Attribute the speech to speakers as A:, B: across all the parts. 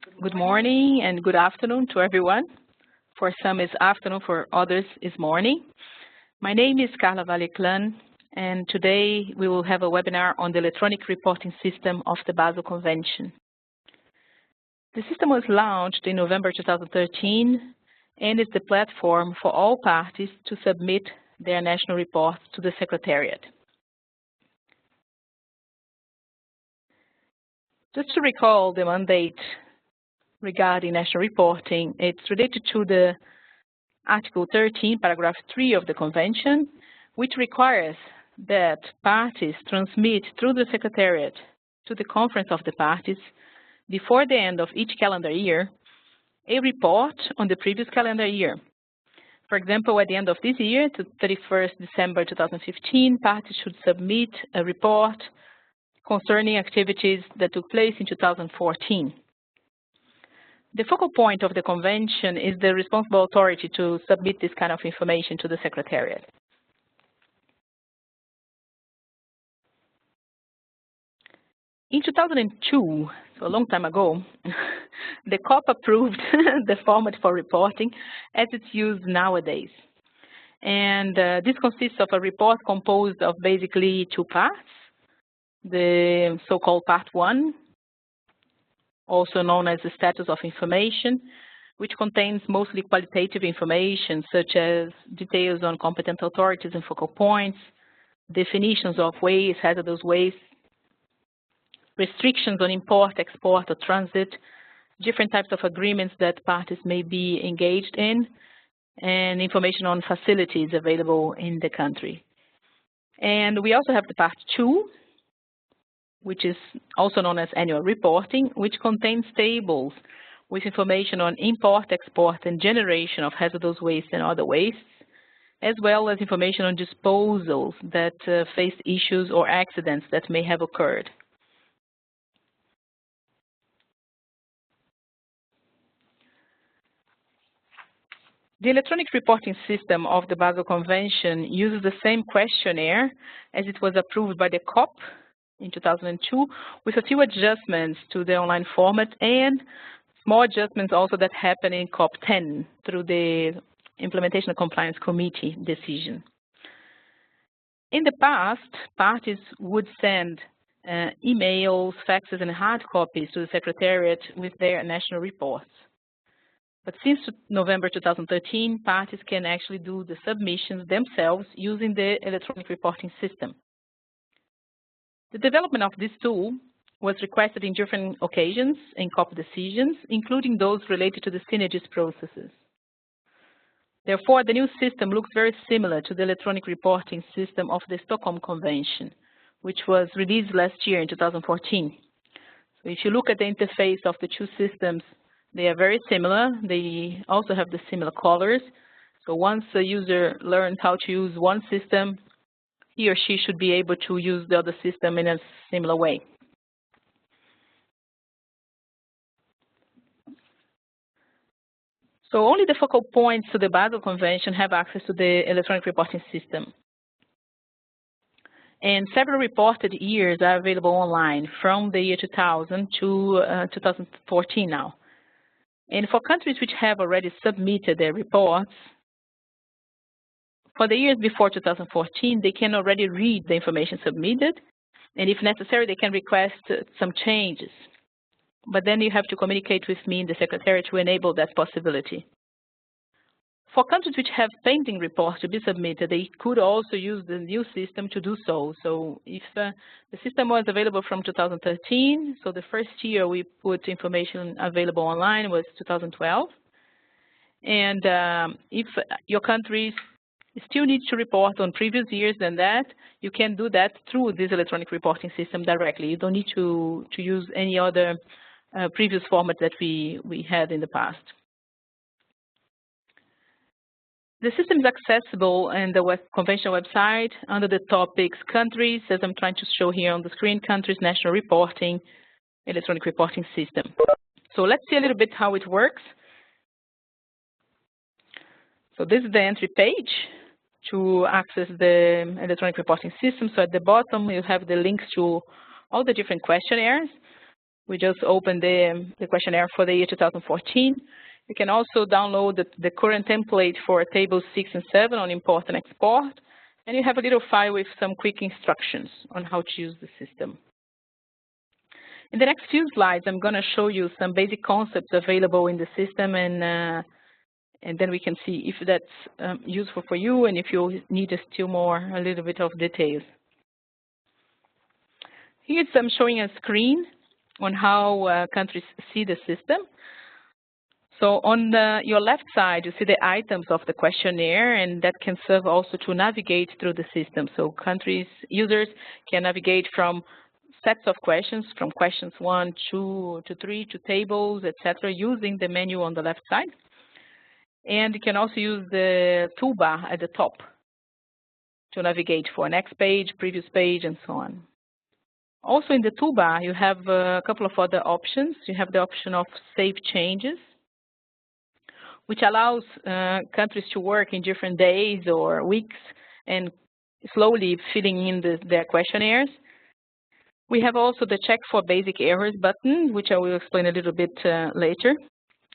A: Good morning and good afternoon to everyone. For some it's afternoon, for others it's morning. My name is Carla Valle-Clan, and today we will have a webinar on the electronic reporting system of the Basel Convention. The system was launched in November 2013 and is the platform for all parties to submit their national reports to the Secretariat. Just to recall the mandate regarding national reporting, it's related to the Article 13, Paragraph 3 of the Convention, which requires that parties transmit through the Secretariat to the Conference of the Parties before the end of each calendar year a report on the previous calendar year. For example, at the end of this year, to 31st December 2015, parties should submit a report concerning activities that took place in 2014. The focal point of the convention is the responsible authority to submit this kind of information to the Secretariat. In 2002, so a long time ago, the COP approved the format for reporting as it's used nowadays. And this consists of a report composed of basically two parts. The so-called Part 1, also known as the status of information, which contains mostly qualitative information such as details on competent authorities and focal points, definitions of waste, hazardous waste, restrictions on import, export, or transit, different types of agreements that parties may be engaged in, and information on facilities available in the country. And we also have the Part 2, which is also known as annual reporting, which contains tables with information on import, export, and generation of hazardous waste and other wastes, as well as information on disposals that face issues or accidents that may have occurred. The electronic reporting system of the Basel Convention uses the same questionnaire as it was approved by the COP in 2002, with a few adjustments to the online format and small adjustments also that happen in COP 10 through the Implementation and Compliance Committee decision. In the past, parties would send emails, faxes, and hard copies to the Secretariat with their national reports. But since November 2013, parties can actually do the submissions themselves using the electronic reporting system. The development of this tool was requested in different occasions in COP decisions, including those related to the synergies processes. Therefore, the new system looks very similar to the electronic reporting system of the Stockholm Convention, which was released last year in 2014. So if you look at the interface of the two systems, they are very similar. They also have the similar colors. So once a user learns how to use one system, he or she should be able to use the other system in a similar way. So only the focal points to the Basel Convention have access to the electronic reporting system. And several reported years are available online from the year 2000 to 2014 now. And for countries which have already submitted their reports, for the years before 2014, they can already read the information submitted, and if necessary, they can request some changes. But then you have to communicate with me in the Secretariat to enable that possibility. For countries which have pending reports to be submitted, they could also use the new system to do so. So if the system was available from 2013, so the first year we put information available online was 2012. And if your country still needs to report on previous years than that, you can do that through this electronic reporting system directly. You don't need to use any other previous format that we had in the past. The system is accessible in the Convention website under the topics Countries, as I'm trying to show here on the screen, Countries, National Reporting, Electronic Reporting System. So let's see a little bit how it works. So this is the entry page to access the electronic reporting system. So at the bottom, you have the links to all the different questionnaires. We just opened the questionnaire for the year 2014. You can also download the current template for tables 6 and 7 on import and export. And you have a little file with some quick instructions on how to use the system. In the next few slides, I'm going to show you some basic concepts available in the system, and then we can see if that's useful for you and if you need a little bit of details. Here I'm showing a screen on how countries see the system. So on your left side, you see the items of the questionnaire, and that can serve also to navigate through the system. So users can navigate from sets of questions, from questions 1, 2 to 3 to tables, etc., using the menu on the left side. And you can also use the toolbar at the top to navigate for next page, previous page, and so on. Also in the toolbar, you have a couple of other options. You have the option of save changes, which allows countries to work in different days or weeks and slowly filling in their questionnaires. We have also the check for basic errors button, which I will explain a little bit later.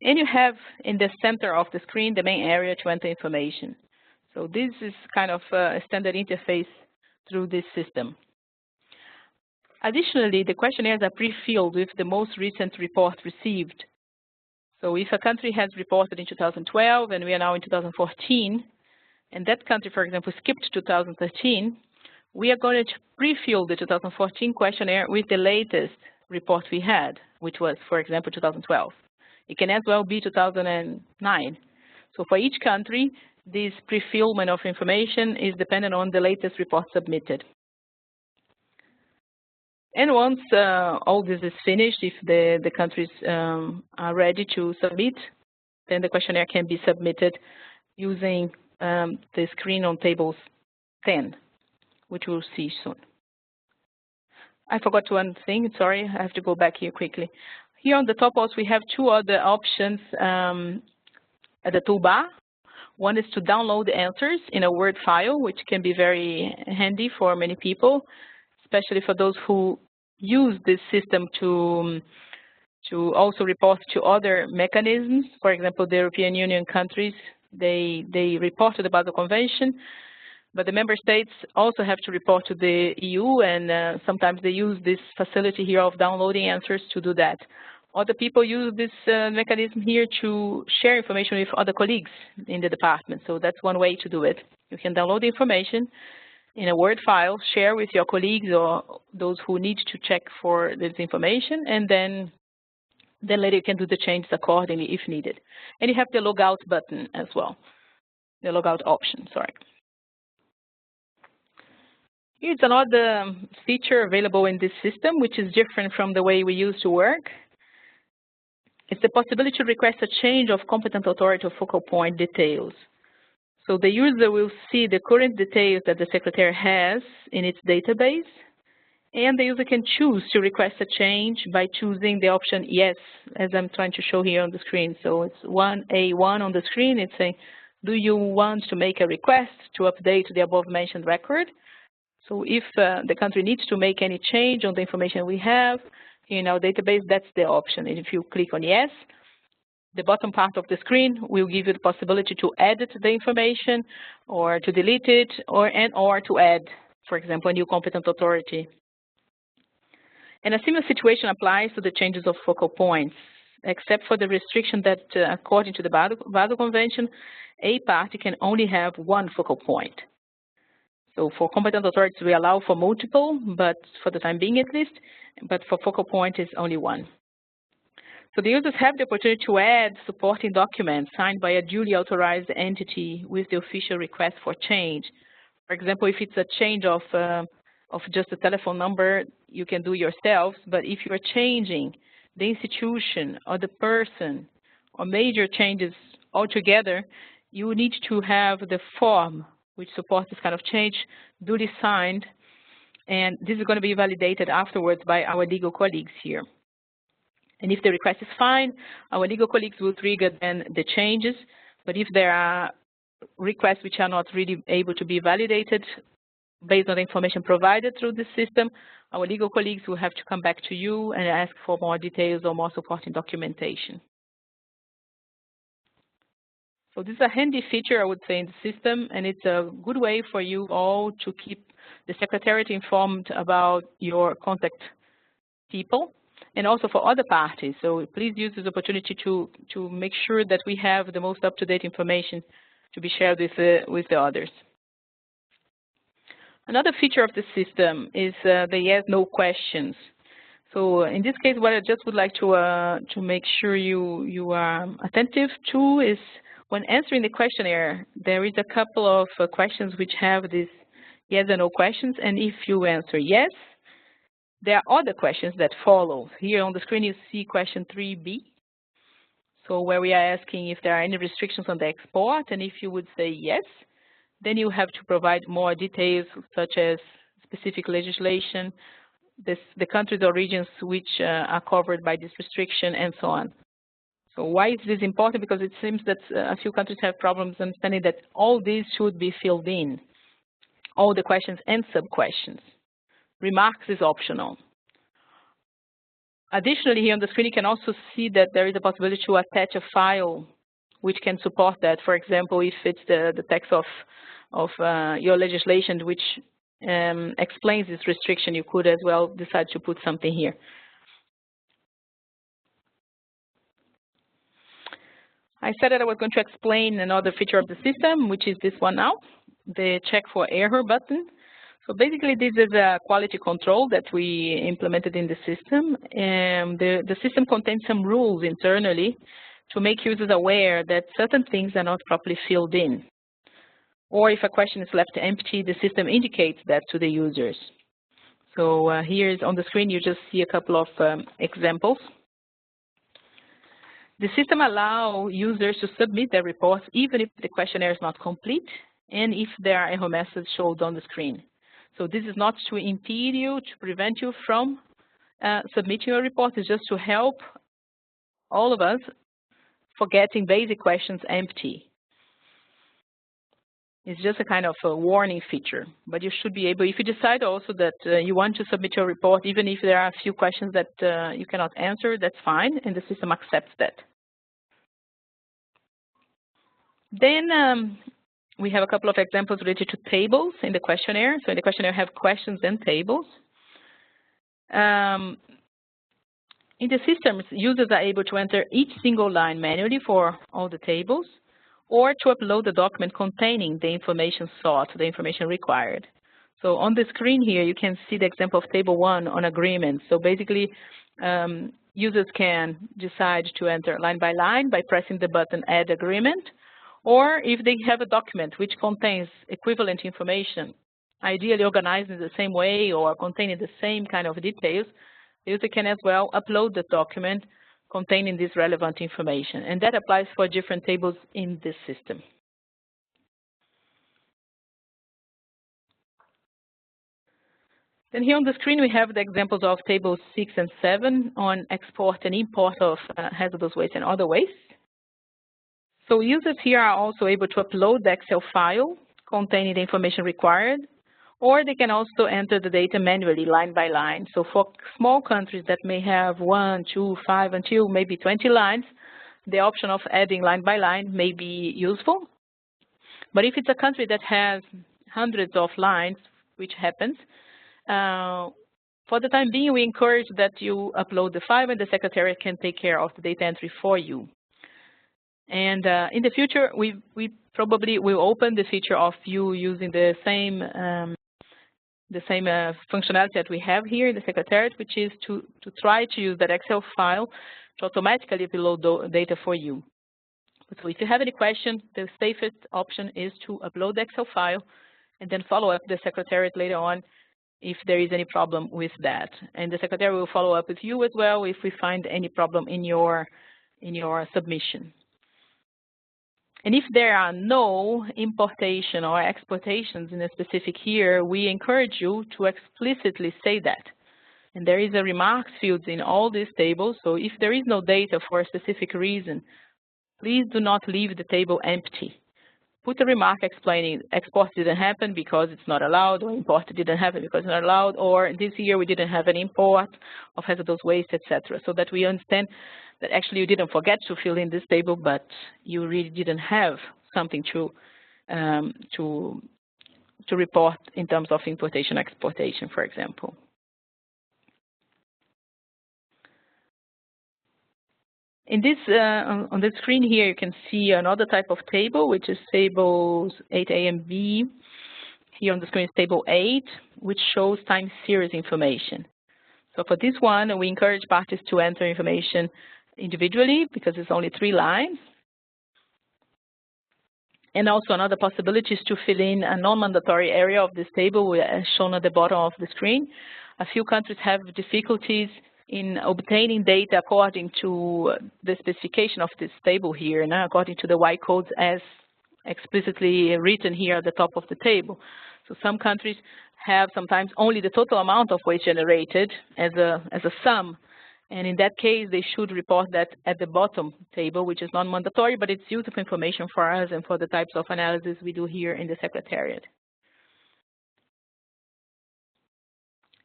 A: And you have in the center of the screen the main area to enter information. So this is kind of a standard interface through this system. Additionally, the questionnaires are pre-filled with the most recent report received. So if a country has reported in 2012 and we are now in 2014, and that country, for example, skipped 2013, we are going to pre-fill the 2014 questionnaire with the latest report we had, which was, for example, 2012. It can as well be 2009. So for each country, this pre-fillment of information is dependent on the latest report submitted. And once all this is finished, if the countries are ready to submit, then the questionnaire can be submitted using the screen on tables 10, which we'll see soon. I forgot one thing, sorry, I have to go back here quickly. Here on the top also we have two other options at the toolbar. One is to download the answers in a Word file, which can be very handy for many people, especially for those who use this system to also report to other mechanisms. For example, the European Union countries, they report to the Basel Convention, but the member states also have to report to the EU, and sometimes they use this facility here of downloading answers to do that. Other people use this mechanism here to share information with other colleagues in the department. So that's one way to do it. You can download the information in a Word file, share with your colleagues or those who need to check for this information, and then later you can do the changes accordingly if needed. And you have the logout button as well, the logout option, sorry. Here's another feature available in this system, which is different from the way we used to work. It's the possibility to request a change of competent authority or focal point details. So the user will see the current details that the secretary has in its database, and the user can choose to request a change by choosing the option yes, as I'm trying to show here on the screen. So it's 1A1 on the screen. It's saying, do you want to make a request to update the above mentioned record? So if the country needs to make any change on the information we have in our database, that's the option. And if you click on yes, the bottom part of the screen will give you the possibility to edit the information or to delete it or to add, for example, a new competent authority. And a similar situation applies to the changes of focal points, except for the restriction that according to the Basel Convention, a party can only have one focal point. So for competent authorities, we allow for multiple, but for the time being at least, but for focal point is only one. So the users have the opportunity to add supporting documents signed by a duly authorized entity with the official request for change. For example, if it's a change of just a telephone number, you can do yourself, but if you are changing the institution or the person or major changes altogether, you need to have the form which supports this kind of change duly signed, and this is going to be validated afterwards by our legal colleagues here. And if the request is fine, our legal colleagues will trigger then the changes. But if there are requests which are not really able to be validated, based on the information provided through the system, our legal colleagues will have to come back to you and ask for more details or more supporting documentation. So this is a handy feature, I would say, in the system, and it's a good way for you all to keep the Secretariat informed about your contact people and also for other parties. So please use this opportunity to make sure that we have the most up-to-date information to be shared with the others. Another feature of the system is the yes/no questions. So in this case, what I just would like to make sure you are attentive to is when answering the questionnaire, there is a couple of questions which have these yes and no questions, and if you answer yes, there are other questions that follow. Here on the screen you see question 3B, so where we are asking if there are any restrictions on the export, and if you would say yes, then you have to provide more details such as specific legislation, the countries or regions which are covered by this restriction, and so on. So why is this important? Because it seems that a few countries have problems understanding that all these should be filled in, all the questions and sub-questions. Remarks is optional. Additionally, here on the screen, you can also see that there is a possibility to attach a file which can support that. For example, if it's the text of your legislation which explains this restriction, you could as well decide to put something here. I said that I was going to explain another feature of the system, which is this one now, the check for error button. So basically, this is a quality control that we implemented in the system. And the system contains some rules internally to make users aware that certain things are not properly filled in. Or if a question is left empty, the system indicates that to the users. So here on the screen, you just see a couple of examples. The system allows users to submit their reports even if the questionnaire is not complete and if there are error messages showed on the screen. So this is not to impede you, to prevent you from submitting your report. It's just to help all of us for getting basic questions empty. It's just a kind of a warning feature, but you should be able, if you decide also that you want to submit your report, even if there are a few questions that you cannot answer, that's fine, and the system accepts that. Then we have a couple of examples related to tables in the questionnaire. So in the questionnaire, we have questions and tables. In the systems, users are able to enter each single line manually for all the tables, or to upload the document containing the information sought, the information required. So on the screen here, you can see the example of Table 1 on agreements. So basically, users can decide to enter line by line by pressing the button Add Agreement, or if they have a document which contains equivalent information, ideally organized in the same way or containing the same kind of details, the user can as well upload the document containing this relevant information. And that applies for different tables in this system. Then here on the screen, we have the examples of tables 6 and 7 on export and import of hazardous waste and other waste. So users here are also able to upload the Excel file containing the information required, or they can also enter the data manually, line by line. So for small countries that may have 1, 2, 5, until maybe 20 lines, the option of adding line by line may be useful. But if it's a country that has hundreds of lines, which happens, for the time being, we encourage that you upload the file and the Secretariat can take care of the data entry for you. And in the future, we probably will open the feature of you using the same functionality that we have here in the Secretariat, which is to try to use that Excel file to automatically upload data for you. So if you have any question, the safest option is to upload the Excel file and then follow up the Secretariat later on if there is any problem with that. And the Secretariat will follow up with you as well if we find any problem in your submission. And if there are no importation or exportations in a specific year, we encourage you to explicitly say that. And there is a remarks field in all these tables. So if there is no data for a specific reason, please do not leave the table empty. put a remark explaining export didn't happen because it's not allowed, or import didn't happen because it's not allowed, or this year we didn't have an import of hazardous waste, etc. So that we understand that actually you didn't forget to fill in this table, but you really didn't have something to report in terms of importation, exportation, for example. In this, on the screen here, you can see another type of table, which is tables 8A and B. Here on the screen is table 8, which shows time series information. So for this one, we encourage parties to enter information individually because it's only 3 lines. And also another possibility is to fill in a non-mandatory area of this table, as shown at the bottom of the screen. A few countries have difficulties in obtaining data according to the specification of this table here, and according to the Y codes as explicitly written here at the top of the table. So some countries have sometimes only the total amount of waste generated as a sum, and in that case they should report that at the bottom table, which is non-mandatory, but it's useful information for us and for the types of analysis we do here in the Secretariat.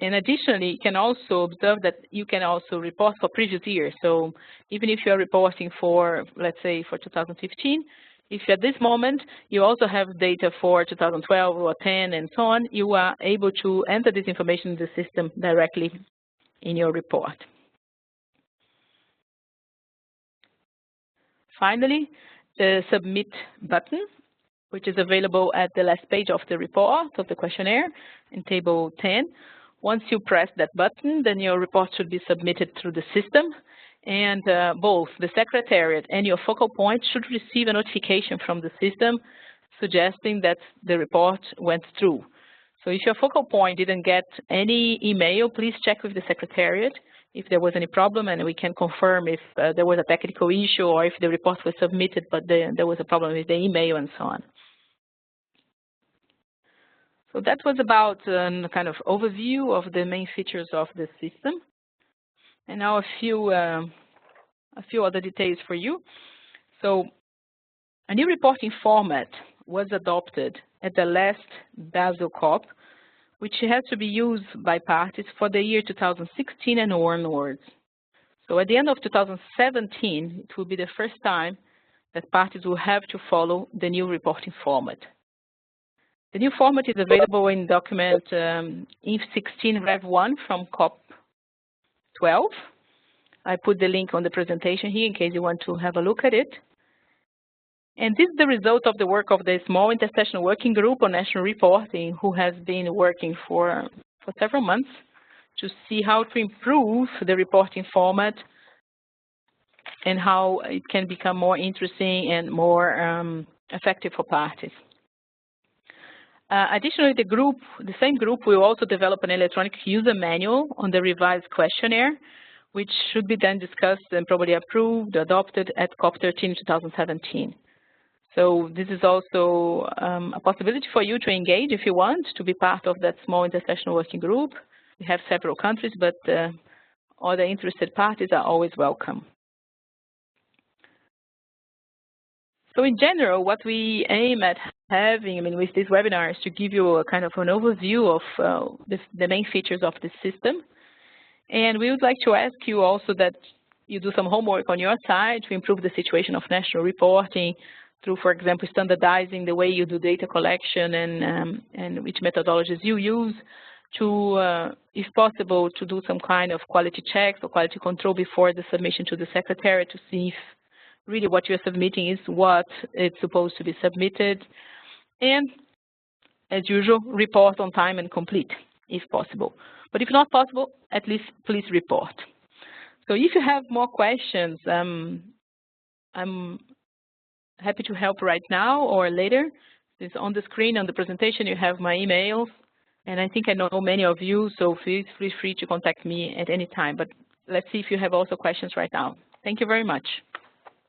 A: And additionally, you can also observe that you can also report for previous years. So even if you are reporting for, let's say, for 2015, if at this moment you also have data for 2012 or 10 and so on, you are able to enter this information in the system directly in your report. Finally, the Submit button, which is available at the last page of the report of the questionnaire in Table 10. Once you press that button, then your report should be submitted through the system, and both the Secretariat and your focal point should receive a notification from the system suggesting that the report went through. So if your focal point didn't get any email, please check with the Secretariat if there was any problem, and we can confirm if there was a technical issue or if the report was submitted but there was a problem with the email and so on. So that was about a kind of overview of the main features of the system. And now a few other details for you. So a new reporting format was adopted at the last Basel COP, which has to be used by parties for the year 2016 and onwards. So at the end of 2017, it will be the first time that parties will have to follow the new reporting format. The new format is available in document INF16 Rev 1 from COP 12. I put the link on the presentation here in case you want to have a look at it. And this is the result of the work of the small intersessional working group on national reporting, who has been working for several months to see how to improve the reporting format and how it can become more interesting and more effective for parties. Additionally, the same group will also develop an electronic user manual on the revised questionnaire, which should be then discussed and probably approved, adopted at COP13 in 2017. So this is also a possibility for you to engage if you want to be part of that small intersessional working group. We have several countries, but other interested parties are always welcome. So in general, what we aim at having, with this webinar is to give you a kind of an overview of the main features of the system. And we would like to ask you also that you do some homework on your side to improve the situation of national reporting through, for example, standardizing the way you do data collection and which methodologies you use to, if possible, to do some kind of quality checks or quality control before the submission to the Secretariat to see if really what you're submitting is what it's supposed to be submitted. And as usual, report on time and complete, if possible. But if not possible, at least please report. So if you have more questions, I'm happy to help right now or later. It's on the screen on the presentation. You have my emails, and I think I know many of you, so feel free to contact me at any time. But let's see if you have also questions right now. Thank you very much.